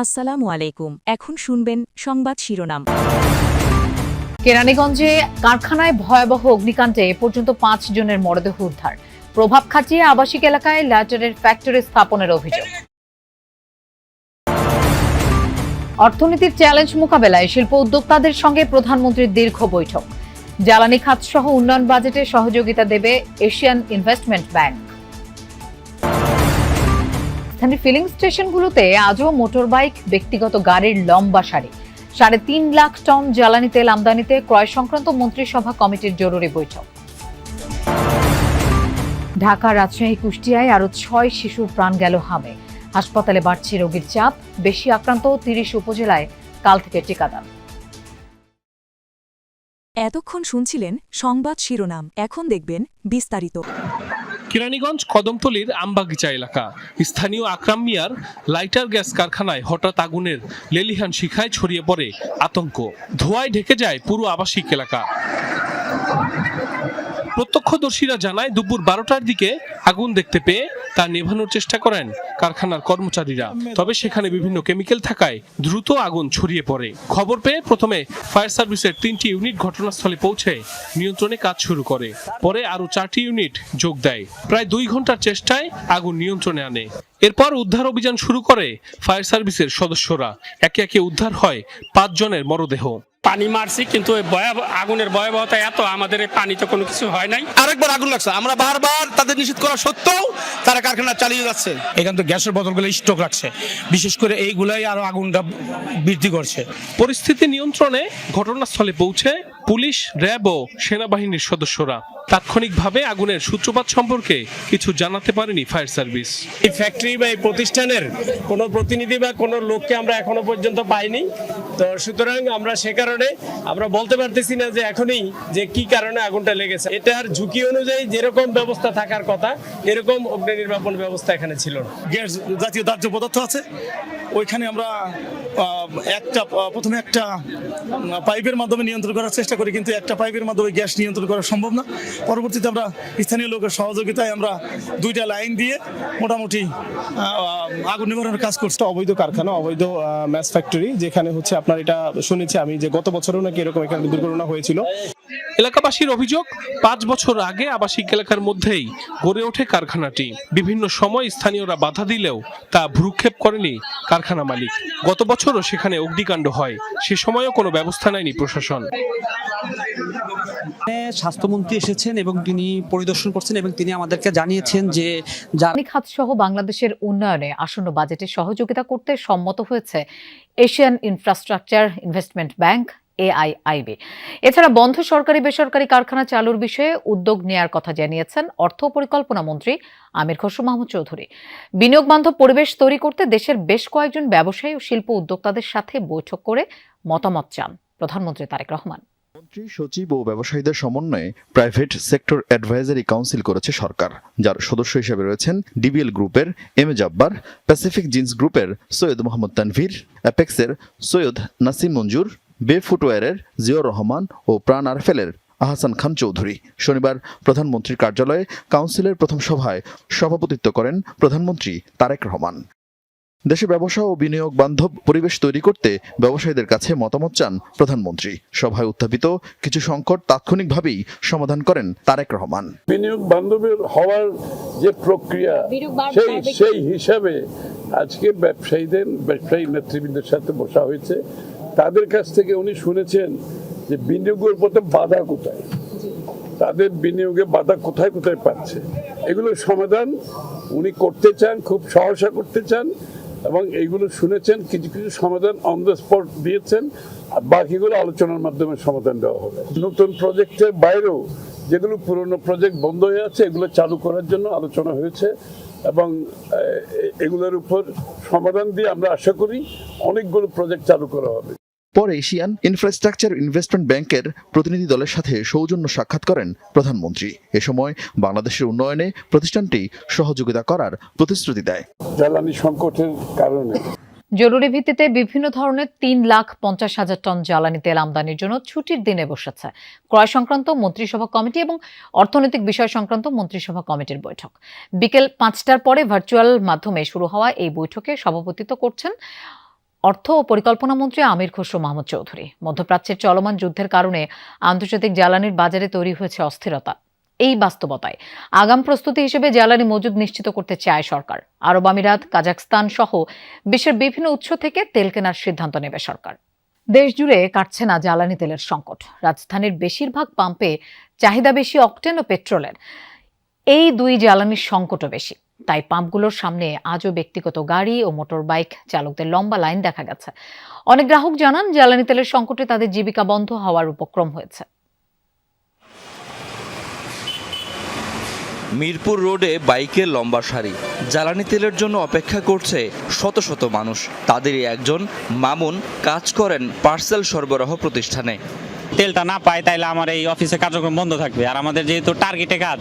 আসসালামু আলাইকুম। এখন শুনবেন সংবাদ শিরোনাম। কেরানীগঞ্জে কারখানায় ভয়াবহ অগ্নিকাণ্ডে এ পর্যন্ত ৫ জনের মরদেহ উদ্ধার। প্রভাব খাটিয়ে আবাসিক এলাকায় ল্যাটারের ফ্যাক্টরি স্থাপনের অভিযোগ। অর্থনীতির চ্যালেঞ্জ মোকাবেলায় শিল্প উদ্যোক্তাদের সঙ্গে প্রধানমন্ত্রীর দীর্ঘ বৈঠক। জ্বালানি খাত সহ উন্নয়ন বাজেটে সহযোগিতা দেবে এশিয়ান ইনভেস্টমেন্ট ব্যাংক। স্থানীয় ফিলিং স্টেশনগুলোতে আজও মোটরবাইক, ব্যক্তিগত গাড়ির লম্বা সারি। ৩.৫ লাখ টন জ্বালানি তেল আমদানিতে ক্রয় সংক্রান্ত মন্ত্রিসভা কমিটির জরুরি বৈঠক। ঢাকা, রাজশাহী, কুষ্টিয়ায় আরো ৬ শিশুর প্রাণ গেল হামে। হাসপাতালে বাড়ছে রোগীর চাপ। বেশি আক্রান্ত ৩০ উপজেলায় কাল থেকে টিকাদান। এতক্ষণ শুনছিলেন সংবাদ শিরোনাম। এখন দেখবেন বিস্তারিত। কেরানীগঞ্জ কদমতলীর আমবাগিচা এলাকা। স্থানীয় আকরাম মিয়ার লাইটার গ্যাস কারখানায় হঠাৎ আগুনের লেলিহান শিখায় ছড়িয়ে পড়ে আতঙ্ক। ধোঁয়ায় ঢেকে যায় পুরো আবাসিক এলাকা। প্রত্যক্ষদর্শীরা জানায় দুপুর ১২টার দিকে আগুন দেখতে পেয়ে তা নেভানোর চেষ্টা করেন কারখানার কর্মচারীরা। তবে সেখানে বিভিন্ন কেমিক্যাল থাকায় দ্রুত আগুন ছড়িয়ে পড়ে। খবর পেয়ে প্রথমে ফায়ার সার্ভিসের ৩টি ইউনিট ঘটনাস্থলে পৌঁছে নিয়ন্ত্রণে কাজ শুরু করে। পরে আরও 4টি ইউনিট যোগ দেয়। প্রায় 2 ঘন্টার চেষ্টায় আগুন নিয়ন্ত্রণে আনে। এরপর উদ্ধার অভিযান শুরু করে ফায়ার সার্ভিসের সদস্যরা। একে একে উদ্ধার হয় 5 জনের মরদেহ। পানি মারছি, কিন্তু আগুনের ভয়াবহতা এত, আমাদের পানিতে কোনো কিছু হয় নাই। আরেকবার আগুন লাগছে, আমরা বারবার তাদের নিষেধ করা সত্ত্বেও তারা কারখানা চালিয়ে যাচ্ছে। এখান থেকে গ্যাসের বোতলগুলো স্টক রাখছে, বিশেষ করে এইগুলাই আরো আগুনটা বৃদ্ধি করছে। পরিস্থিতি নিয়ন্ত্রণে ঘটনাস্থলে পৌঁছে পুলিশ, র্যাব ও সেনাবাহিনীর সদস্যরা। তাৎক্ষণিকভাবে আগুনের সূত্রপাত সম্পর্কে কিছু জানাতে পারেনি ফায়ার সার্ভিস। এই ফ্যাক্টরি বা এই প্রতিষ্ঠানের কোনো প্রতিনিধি বা কোনো লোককে আমরা এখনো পর্যন্ত পাইনি। তো সুতরাং আমরা সে কারণে আমরা বলতে পারতেছি না যে এখনই যে কি কারণে আগুনটা লেগেছে। এটার ঝুঁকি অনুযায়ী যেরকম ব্যবস্থা থাকার কথা এরকম অগ্নি নির্বাপন ব্যবস্থা এখানে ছিল না। গ্যাস জাতীয় দাহ্য পদার্থ আছে, ওইখানে আমরা প্রথমে একটা পাইপের মাধ্যমে নিয়ন্ত্রণ করার চেষ্টা করি, কিন্তু একটা পাইপের মাধ্যমে গ্যাস নিয়ন্ত্রণ করা সম্ভব না। পরবর্তীতে আমরা স্থানীয় লোকের সহযোগিতায় আমরা 2টা লাইন দিয়ে মোটামুটি আগুন নিবারণের কাজ করছি। অবৈধ কারখানা, অবৈধ ম্যাচ ফ্যাক্টরি, যেখানে হচ্ছে আপনার এটা শুনেছি আমি যে গত বছরও নাকি এরকম এখানে দুর্ঘটনা হয়েছিল। এলাকাবাসীর অভিযোগ, 5 বছর আগে আবাসিক এলাকার মধ্যেই গড়ে ওঠে কারখানাটি। বিভিন্ন সময় স্থানীয়রা বাধা দিলেও তা ভ্রুক্ষেপ করেনি কারখানা মালিক। গত বছরও সেখানে অগ্নিকাণ্ড হয়, সে সময়ও কোনো ব্যবস্থা নেয়নি প্রশাসন। স্বাস্থ্যমন্ত্রী এসেছেন এবং তিনি পরিদর্শন করছেন এবং তিনি আমাদেরকে জানিয়েছেন যে জ্বালানি খাত সহ বাংলাদেশের উন্নয়নে আসন্ন বাজেটে সহযোগিতা করতে সম্মত হয়েছে Asian infrastructure investment bank AIIB। এছাড়া বন্ধ সরকারি বেসরকারি কারখানা চালুর বিষয়ে উদ্যোগ নেয়ার কথা জানিয়েছেন অর্থ পরিকল্পনা মন্ত্রী আমির খসরু মাহমুদ চৌধুরী। বিনিয়োগ বান্ধব পরিবেশ তৈরি করতে দেশের বেশ কয়েকজন ব্যবসায়ী ও শিল্প উদ্যোক্তাদের সাথে বৈঠক করে মতামত চান প্রধানমন্ত্রী তারেক রহমান। মন্ত্রী, সচিব ও ব্যবসায়ীদের সমন্বয়ে প্রাইভেট সেক্টর অ্যাডভাইজারি কাউন্সিল করেছে সরকার, যার সদস্য হিসেবে রয়েছেন ডিবিএল গ্রুপের M A Jabbar, Pacific jeans গ্রুপের সৈয়দ মোহাম্মদ তানভীর, অ্যাপেক্সের সৈয়দ নাসিম মঞ্জুর, বে ফুটওয়্যারের জিয়র রহমান ও প্রাণ আরফেলের আহসান খান চৌধুরী। শনিবার প্রধানমন্ত্রীর কার্যালয়ে কাউন্সিলের প্রথম সভায় সভাপতিত্ব করেন প্রধানমন্ত্রী তারেক রহমান। দেশে ব্যবসা ও বিনিয়োগ বান্ধব পরিবেশ তৈরি করতে ব্যবসায়ীদের কাছে মতামত চান প্রধানমন্ত্রী। সভায় উত্থাপিত কিছু সংকট তাৎক্ষণিকভাবেই সমাধান করেন তারেক রহমান। বিনিয়োগ বান্ধবের হওয়ার যে প্রক্রিয়া, সেই হিসাবে আজকে ব্যবসায়ী নেতৃবৃন্দের সাথে বসা হয়েছে। তাদের কাছ থেকে উনি শুনেছেন যে বিনিয়োগের পথে বাধা কোথায়, তাদের বিনিয়োগে বাধা কোথায় কোথায় পাচ্ছে, এগুলোর সমাধান উনি করতে চান, খুব সহসা করতে চান, এবং এইগুলো শুনেছেন। কিছু কিছু সমাধান অন দ্য স্পট দিয়েছেন, আর বাকিগুলো আলোচনার মাধ্যমে সমাধান দেওয়া হবে। নতুন প্রজেক্টের বাইরেও যেগুলো পুরনো প্রজেক্ট বন্ধ হয়ে আছে এগুলো চালু করার জন্য আলোচনা হয়েছে, এবং এগুলোর উপর সমাধান দিয়ে আমরা আশা করি অনেকগুলো প্রজেক্ট চালু করা হবে। পরে এশিয়ান ইনফ্রাস্ট্রাকচার ইনভেস্টমেন্ট ব্যাংকের প্রতিনিধি দলের সাথে সৌজন্য সাক্ষাৎ করেন প্রধানমন্ত্রী। এ সময় বাংলাদেশের উন্নয়নে প্রতিষ্ঠানটি সহযোগিতা করার প্রতিশ্রুতি দেয়। জ্বালানি সংকটের কারণে জরুরি ভিত্তিতে বিভিন্ন ধরনের 3,50,000 টন জ্বালানি তেল আমদানির জন্য ছুটির দিনে বসেছে ক্রয় সংক্রান্ত মন্ত্রিসভা কমিটি এবং অর্থনৈতিক বিষয় সংক্রান্ত মন্ত্রিসভা কমিটির বৈঠক। বিকেল 5টার পরে ভার্চুয়াল মাধ্যমে শুরু হওয়া এই বৈঠকে সভাপতিত্ব করছেন অর্থ ও পরিকল্পনা মন্ত্রী আমির খসরু মাহমুদ চৌধুরী। মধ্যপ্রাচ্যের চলমান যুদ্ধের কারণে আন্তর্জাতিক জ্বালানির বাজারে তৈরি হয়েছে অস্থিরতা। এই বাস্তবতায় আগাম প্রস্তুতি হিসেবে জ্বালানি মজুদ নিশ্চিত করতে চায় সরকার। আরব আমিরাত, কাজাখস্তান সহ বিশ্বের বিভিন্ন উৎস থেকে তেল কেনার সিদ্ধান্ত নেবে সরকার। দেশ জুড়ে কাটছে না জ্বালানি তেলের সংকট। রাজধানীর বেশিরভাগ পাম্পে চাহিদা বেশি অকটেন ও পেট্রোলের। এই দুই জ্বালানির সংকটও বেশি। তাই পাম্পগুলোর সামনে আজও ব্যক্তিগত গাড়ি ও মোটর বাইক চালকদের লম্বা লাইন দেখা গেছে। অনেক গ্রাহক জানান, জ্বালানি তেলের সংকটে তাদের জীবিকা বন্ধ হওয়ার উপক্রম হয়েছে। মিরপুর রোডে বাইকের লম্বা সারি, জ্বালানি তেলের জন্য অপেক্ষা করছে শত শত মানুষ। তাদেরই একজন মামুন কাজ করেন পার্সেল সরবরাহ প্রতিষ্ঠানে। তেলটা না পাই তাইলে আমার এই অফিসে কার্যক্রম বন্ধ থাকবে, আর আমাদের যেহেতু টার্গেটে কাজ,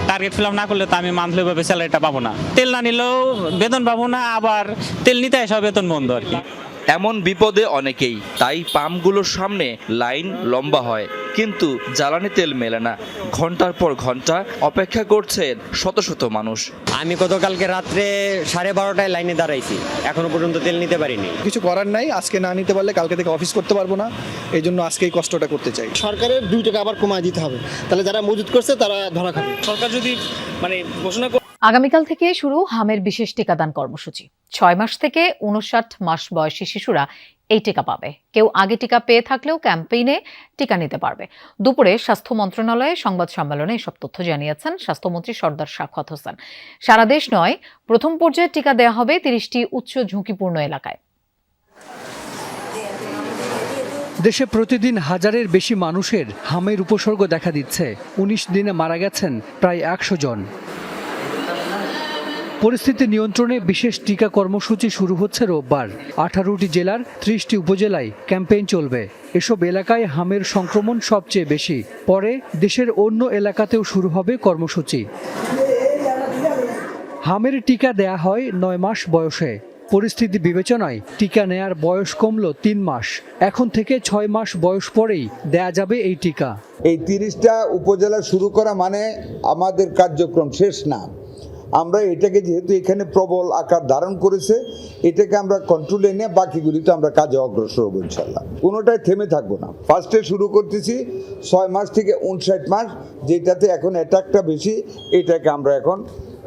টার্গেট ফিল আপ না করলে তো আমি মান্থলি ভাবে স্যালারিটা পাবো না। তেল না নিলেও বেতন পাবো না, আবার তেল নিতে এসে বেতন বন্ধ আর কি। এমন বিপদে অনেকেই, তাই পাম্পগুলোর সামনে লাইন লম্বা হয়, কিন্তু জ্বালানি তেল মেলে না। ঘন্টার পর ঘন্টা অপেক্ষা করছেন শত শত মানুষ। আমি গতকালকে রাত্রে 12:30টায় লাইনে দাঁড়াইছি, এখনো পর্যন্ত তেল নিতে পারিনি। কিছু করার নাই, আজকে না নিতে পারলে কালকে থেকে অফিস করতে পারবো না, এই জন্য আজকে এই কষ্টটা করতে চাই। সরকারের 2 টাকা আবার কমায় দিতে হবে, তাহলে যারা মজুত করছে তারা ধরা খাবে। সরকার যদি ঘোষণা আগামীকাল থেকে শুরু হামের বিশেষ টিকাদান কর্মসূচি। 6 মাস থেকে 59 মাস বয়সী শিশুরা এই টিকা পাবে। কেউ আগে টিকা পেয়ে থাকলেও ক্যাম্পেইনে টিকা নিতে পারবে। দুপুরে স্বাস্থ্য মন্ত্রণালয়ে সংবাদ সম্মেলনে এসব তথ্য জানিয়েছেন স্বাস্থ্যমন্ত্রী সর্দার সাখাওয়াত হোসেন। সারা দেশ নয়, প্রথম পর্যায়ে টিকা দেওয়া হবে 30টি উচ্চ ঝুঁকিপূর্ণ এলাকায়। দেশে প্রতিদিন হাজারের বেশি মানুষের হামের উপসর্গ দেখা দিচ্ছে। 19 দিনে মারা গেছেন প্রায় 100 জন। পরিস্থিতি নিয়ন্ত্রণে বিশেষ টিকা কর্মসূচি শুরু হচ্ছে রোববার। 18টি জেলার 30টি উপজেলায় ক্যাম্পেইন চলবে। এসব এলাকায় হামের সংক্রমণ সবচেয়ে বেশি। পরে দেশের অন্য এলাকাতেও শুরু হবে কর্মসূচি। হামের টিকা দেয়া হয় 9 মাস বয়সে। পরিস্থিতি বিবেচনায় টিকা নেয়ার বয়স কমল 3 মাস। এখন থেকে 6 মাস বয়স পরেই দেয়া যাবে এই টিকা। এই 30টা উপজেলা শুরু করা মানে আমাদের কার্যক্রম শেষ না। আমরা এটাকে যেহেতু এখানে প্রবল আকার ধারণ করেছে, এটাকে আমরা কন্ট্রোলে নিয়ে বাকিগুলিতে আমরা কাজে অগ্রসর হব ইনশাল্লাহ। কোনোটাই থেমে থাকবো না। ফার্স্টে শুরু করতেছি 6 মাস থেকে 59 মাস, যেটাতে এখন অ্যাটাকটা বেশি, এটাকে আমরা এখন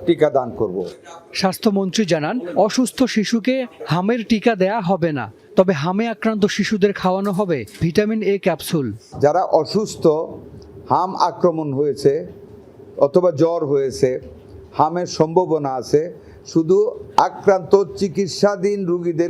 টিকা দান করব। স্বাস্থ্যমন্ত্রী জানান, অসুস্থ শিশুকে হামের টিকা দেয়া হবে না, তবে হামে আক্রান্ত শিশুদের খাওয়ানো হবে ভিটামিন এ ক্যাপসুল। যারা অসুস্থ, হাম আক্রমণ হয়েছে অথবা জ্বর হয়েছে, হামের সম্ভাবনা আছে, শুধু আক্রান্ত চিকিৎসাধীন রোগীদের